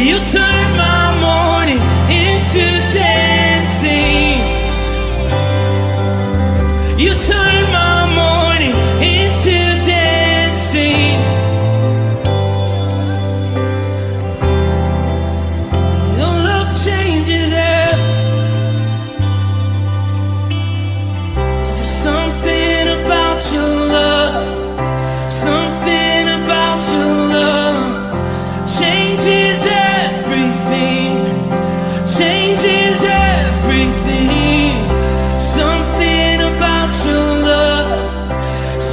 You turn my morning into dancing. You turn my morning into dancing. Your love changes everything. There's something about your love. Something about your love changes everything. Changes everything. Something about your love.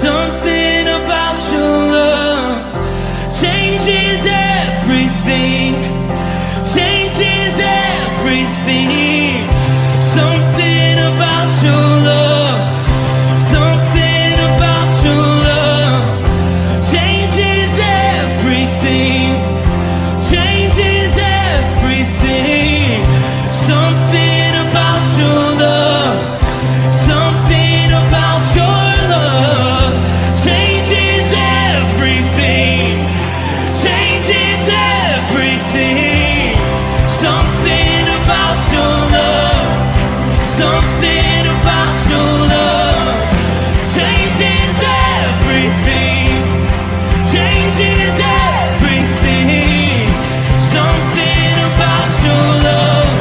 Something about your love changes everything. Changes everything. Something about your love. Something about your love changes everything. Changes everything. Something about your love. Something about your love changes everything. Changes everything. Something about your love. Something about your love changes everything. Changes everything. Something about your love.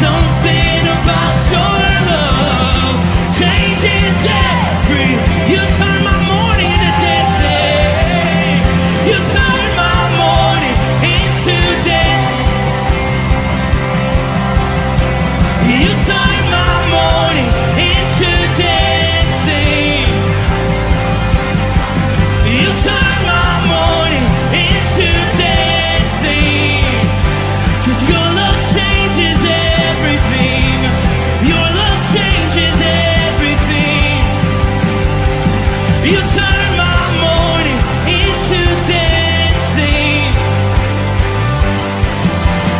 Something about your love changes everything. You turn my morning into dancing. You turn my morning into dancing. You turn my morning into dancing. You turn my morning into dancing. 'Cause your love changes everything. Your love changes everything. You turn my morning into dancing.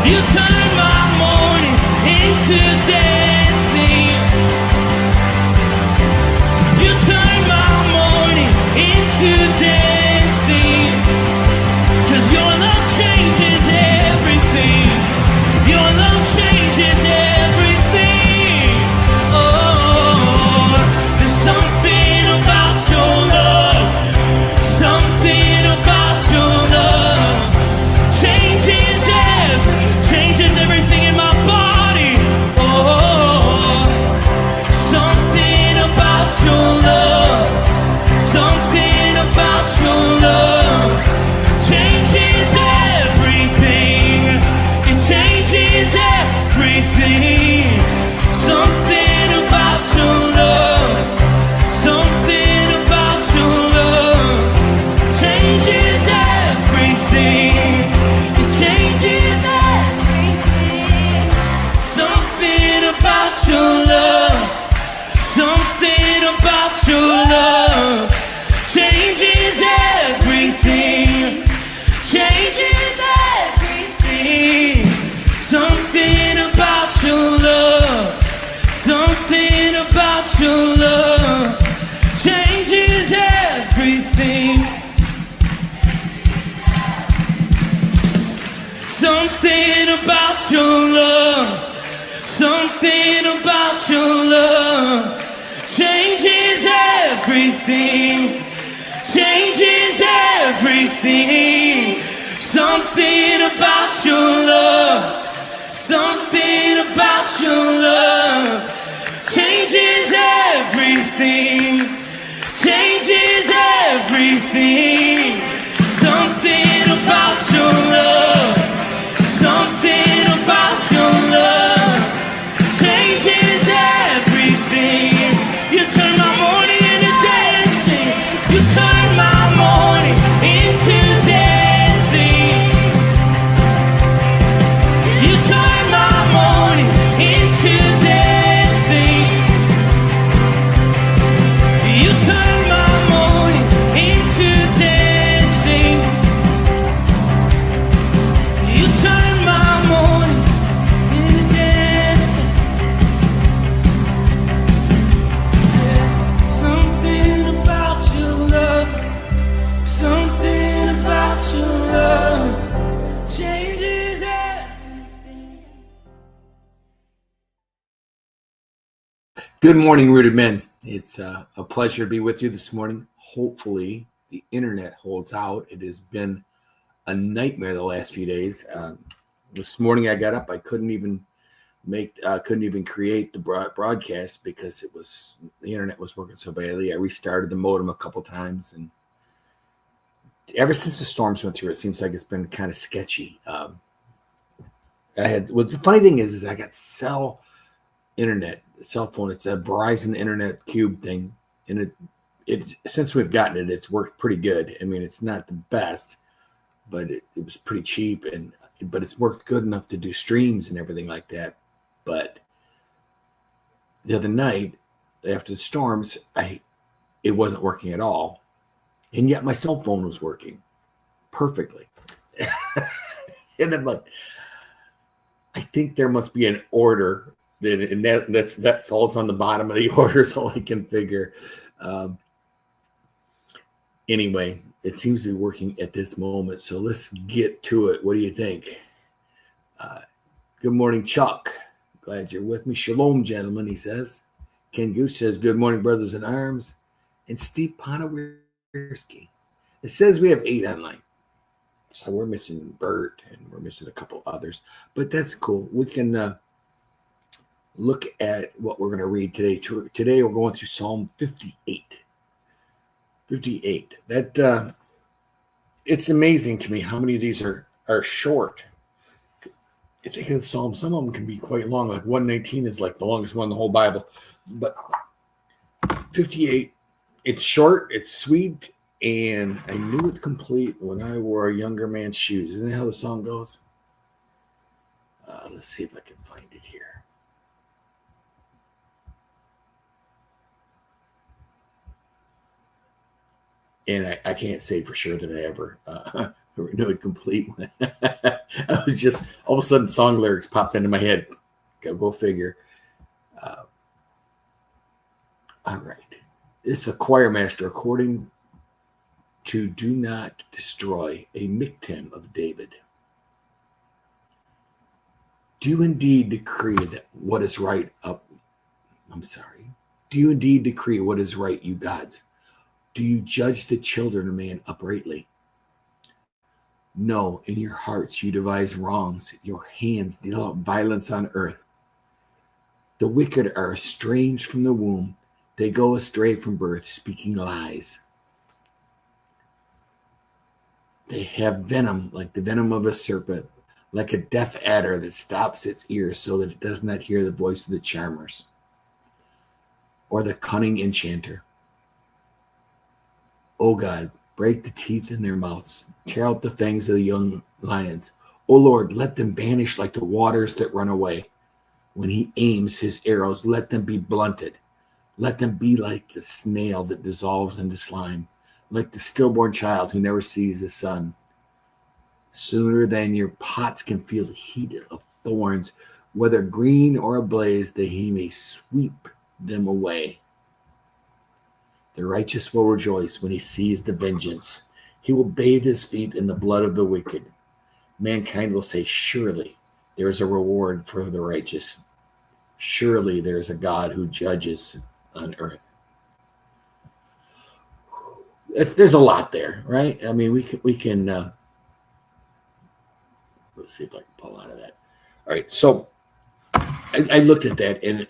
You turn my morning into dancing. You turn my morning into dancing. 'Cause your love changes everything. Your love changes everything. Oh, there's something about your love. Something about your love changes everything in my body. Oh, something about your love. Something about your love changes everything. It changes everything. Something about your love. Something about your love changes everything. It changes everything. Something about your love. Something about your love changes everything. Changes everything. Something about your love. Something about your love changes everything. Something about your love. Something about your love changes everything. Changes everything. Something about your love. Something about your love changes everything. Changes everything. Something about your love. Something about your love changes everything. You turn my morning into dancing. You turn my morning into dancing. You turn my morning into dancing. Good morning, Rooted Men. It's a pleasure to be with you this morning. Hopefully, the internet holds out. It has been a nightmare the last few days. This morning, I got up. I couldn't even create the broadcast because the internet was working so badly. I restarted the modem a couple times, and ever since the storms went through, it seems like it's been kind of sketchy. The funny thing is I got cell phone. It's a Verizon Internet Cube thing, and it since we've gotten it, it's worked pretty good. I mean, it's not the best, but it was pretty cheap, but it's worked good enough to do streams and everything like that. But the other night, after the storms, it wasn't working at all, and yet my cell phone was working perfectly. And I'm like, I think there must be an order. And that falls on the bottom of the order, is all I can figure. Anyway, it seems to be working at this moment, so let's get to it. What do you think? Good morning, Chuck. Glad you're with me. Shalom, gentlemen, he says. Ken Goose says, good morning, brothers in arms. And Steve Ponowirsky. It says we have 8 online. So we're missing Bert, and we're missing a couple others. But that's cool. We can... look at what we're going to read today. Today we're going through Psalm 58. 58. That it's amazing to me how many of these are short. I think in Psalm, some of them can be quite long. Like 119 is like the longest one in the whole Bible. But 58, it's short, it's sweet, and I knew it complete when I wore a younger man's shoes. Isn't that how the song goes? Let's see if I can find it here. And I can't say for sure that I ever knew it complete. I was just, all of a sudden, song lyrics popped into my head. Go figure. All right. It's the choir master, according to Do Not Destroy, a Miktam of David. Do you indeed decree that what is right Do you indeed decree what is right, you gods? Do you judge the children of man uprightly? No, in your hearts you devise wrongs. Your hands deal out violence on earth. The wicked are estranged from the womb. They go astray from birth, speaking lies. They have venom like the venom of a serpent, like a deaf adder that stops its ears so that it does not hear the voice of the charmers or the cunning enchanter. O God, break the teeth in their mouths. Tear out the fangs of the young lions. O Lord, let them vanish like the waters that run away. When he aims his arrows, let them be blunted. Let them be like the snail that dissolves into slime, like the stillborn child who never sees the sun. Sooner than your pots can feel the heat of thorns, whether green or ablaze, that he may sweep them away. The righteous will rejoice when he sees the vengeance. He will bathe his feet in the blood of the wicked. Mankind will say, surely there is a reward for the righteous. Surely there is a God who judges on earth. There's a lot there, right? I mean, we can let's see if I can pull out of that. All right, so I looked at that, and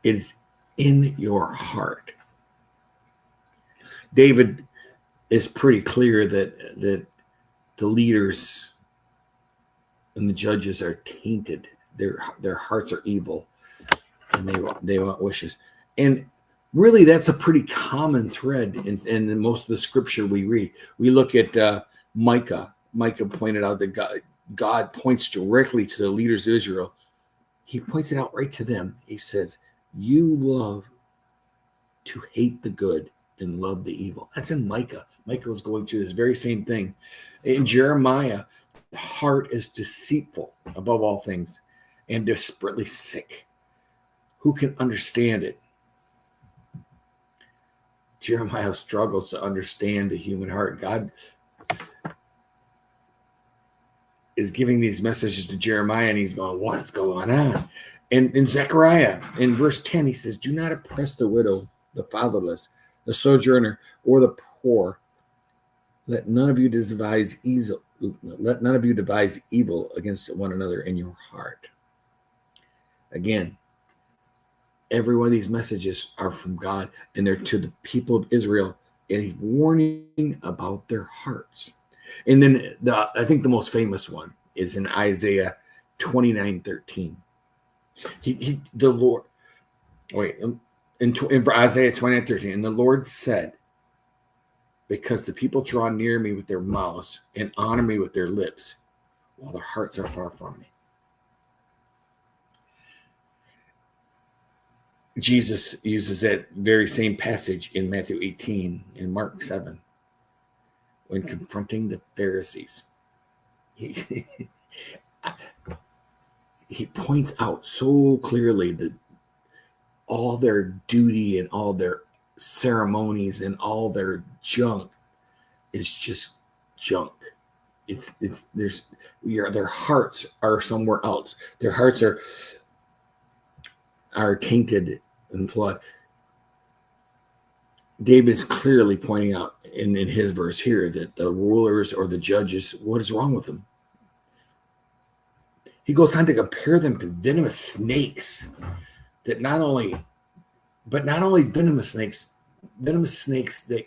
it's in your heart. David is pretty clear that the leaders and the judges are tainted. Their hearts are evil, and they want wishes. And really, that's a pretty common thread in most of the scripture we read. We look at Micah. Micah pointed out that God points directly to the leaders of Israel. He points it out right to them. He says, you love to hate the good and love the evil. That's in Micah. Micah was going through this very same thing. In Jeremiah, the heart is deceitful above all things and desperately sick. Who can understand it? Jeremiah struggles to understand the human heart. God, is giving these messages to Jeremiah, and he's going, what's going on? And in Zechariah, in verse 10, he says, do not oppress the widow, the fatherless, the sojourner, or the poor. Let none of you devise evil. Let none of you devise evil against one another in your heart. Again, every one of these messages are from God, and they're to the people of Israel, and he's warning about their hearts. And then I think the most famous one is in Isaiah 29:13. The Lord, in Isaiah 29:13, and the Lord said, because the people draw near me with their mouths and honor me with their lips, while their hearts are far from me. Jesus uses that very same passage in Matthew 18 and Mark 7 when confronting the Pharisees. He points out so clearly that all their duty and all their ceremonies and all their junk is just junk. Their hearts are somewhere else. Their hearts are tainted and flawed. David's clearly pointing out in his verse here that the rulers or the judges, what is wrong with them? He goes on to compare them to venomous snakes that not only venomous snakes that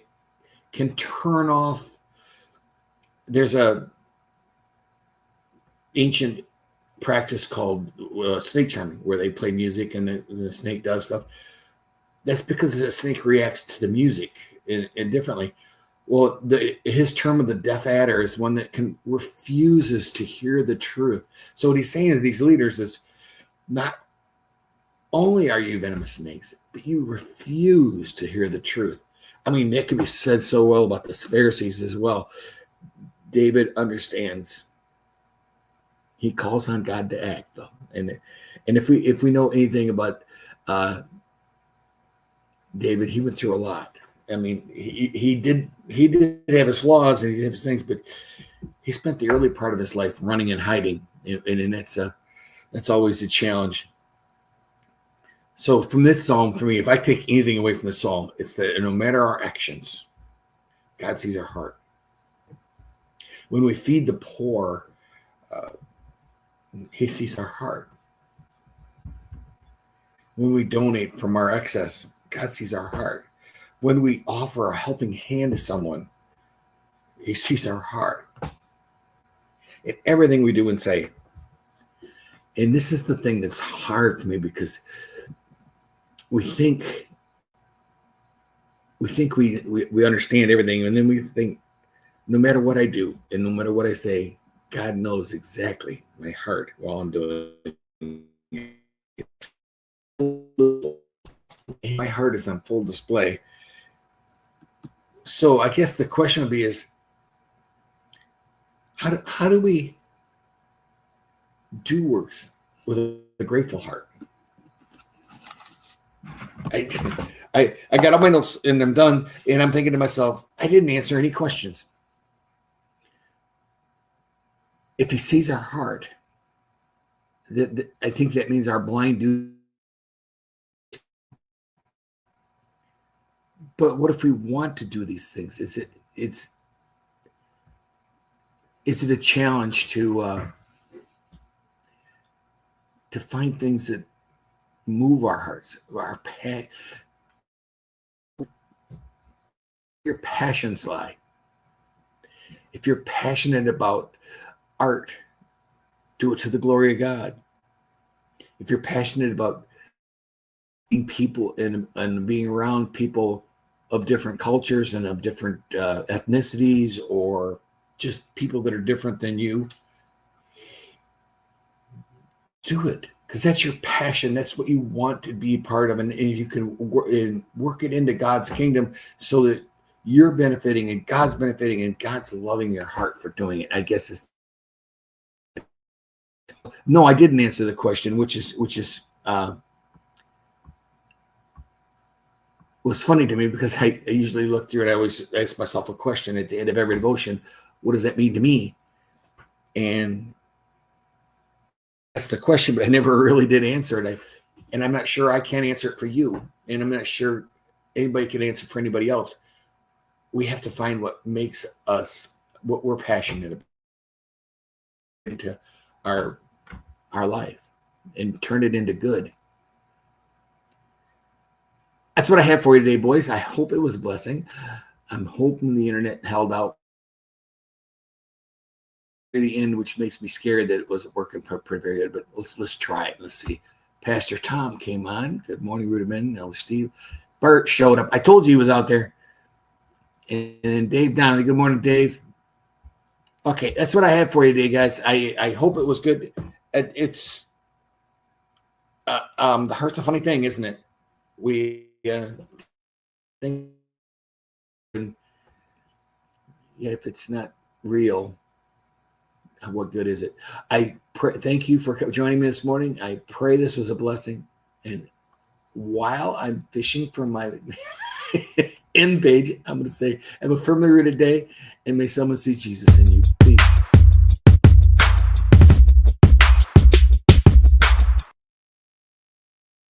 can turn off. There's a ancient practice called snake charming, where they play music and the snake does stuff. That's because the snake reacts to the music and differently. Well, his term of the deaf adder is one that refuses to hear the truth. So what he's saying to these leaders is, not only are you venomous snakes, but you refuse to hear the truth. I mean, that could be said so well about the Pharisees as well. David understands. He calls on God to act, though, and if we know anything about David, he went through a lot. I mean, he did have his flaws and he did have his things, but he spent the early part of his life running and hiding, and that's always a challenge. So from this psalm, for me, if I take anything away from the psalm, it's that no matter our actions, God sees our heart. When we feed the poor, he sees our heart. When we donate from our excess, God sees our heart. When we offer a helping hand to someone, he sees our heart. In everything we do and say. And this is the thing that's hard for me, because we think we understand everything, and then we think, no matter what I do and no matter what I say, God knows exactly my heart while I'm doing it. My heart is on full display. So I guess the question would be is, how do we do works with a grateful heart? I got all my notes and I'm done, and I'm thinking to myself, I didn't answer any questions. If he sees our heart, I think that means our blind do. But what if we want to do these things? Is it a challenge to find things that move our hearts, your passions lie? If you're passionate about art, do it to the glory of God. If you're passionate about being people and being around people of different cultures and of different ethnicities, or just people that are different than you, do it, because that's your passion. That's what you want to be part of, and you can work it into God's kingdom so that you're benefiting and God's benefiting and God's loving your heart for doing it. I guess is no, I didn't answer the question, which is was funny to me, because I usually look through it. I always ask myself a question at the end of every devotion: what does that mean to me? And that's the question, but I never really did answer it. And I'm not sure I can answer it for you. And I'm not sure anybody can answer for anybody else. We have to find what makes us, what we're passionate about into our life and turn it into good. That's what I have for you today, boys. I hope it was a blessing. I'm hoping the internet held out to the end, which makes me scared that it wasn't working very good, but let's try it. Let's see. Pastor Tom came on. Good morning, Rudiman. That was Steve. Bert showed up. I told you he was out there. And Dave Donnelly. Good morning, Dave. Okay, that's what I have for you today, guys. I hope it was good. It's the heart's a funny thing, isn't it? We think, yet if it's not real, what good is it? Thank you for joining me this morning. I pray this was a blessing. And while I'm fishing for my end page, I'm going to say, have a firmly rooted day, and may someone see Jesus in you.